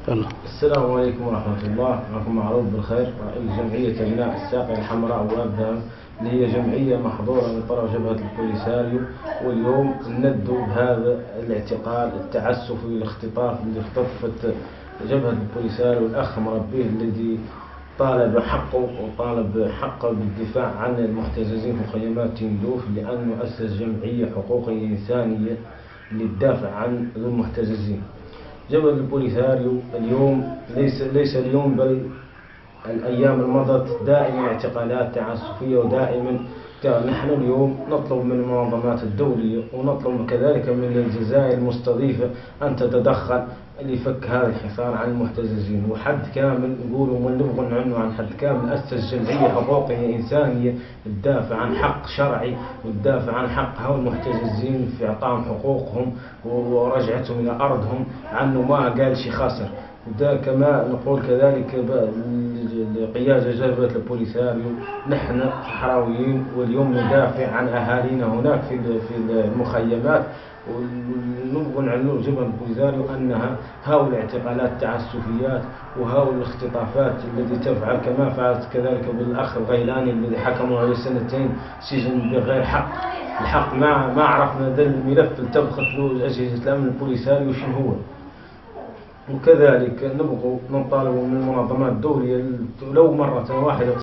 يلا. السلام عليكم ورحمة الله. معكم معروف بالخير، رئيس جمعية أبناء الساقية الحمراء وأبها، اللي هي جمعية محظورة من طرف جبهة البوليساريو. واليوم ندوا بهذا الاعتقال التعسفي والاختطاف اللي اختطفت جبهة البوليساريو الأخ مربيه، الذي طالب حقه وطالب حقه بالدفاع عن المحتجزين في مخيمات تندوف، لأنه أسس جمعية حقوقية إنسانية للدافع عن المحتجزين. جبهة البوليساريو اليوم ليس اليوم بل الأيام المضت دائما اعتقالات تعسفية، ودائما نحن اليوم نطلب من المنظمات الدولية ونطلب كذلك من الجزائر المستضيفة أن تتدخل لفك هذا الحصار عن المحتجزين. وحد كامل نقولوا ونبغوا عنه عن حد كامل، أسس جمعية حقوقية إنسانية تدافع عن حق شرعي وتدافع عن حق هؤلاء المحتجزين في إعطائهم حقوقهم ورجعتهم إلى أرضهم، عنه ما قال شي خاسر. وده كما نقول كذلك لقيادة جبهة البوليساريو، نحن صحراويين واليوم ندافع عن أهالينا هناك في المخيمات، ونبغى نعلن جبهة البوليساريو أنها هؤلاء الاعتقالات التعسفيات وهؤلاء الاختطافات التي تفعل كما فعلت كذلك بالأخ الغيلاني الذي حكموا عليه 2 سنين سجن بغير حق. الحق ما عرفنا ذا الملف اللي تبخت له أجهزة الأمن البوليساريو شنو هو. وكذلك نبغوا نطالب من المنظمات الدولية لو مرة واحدة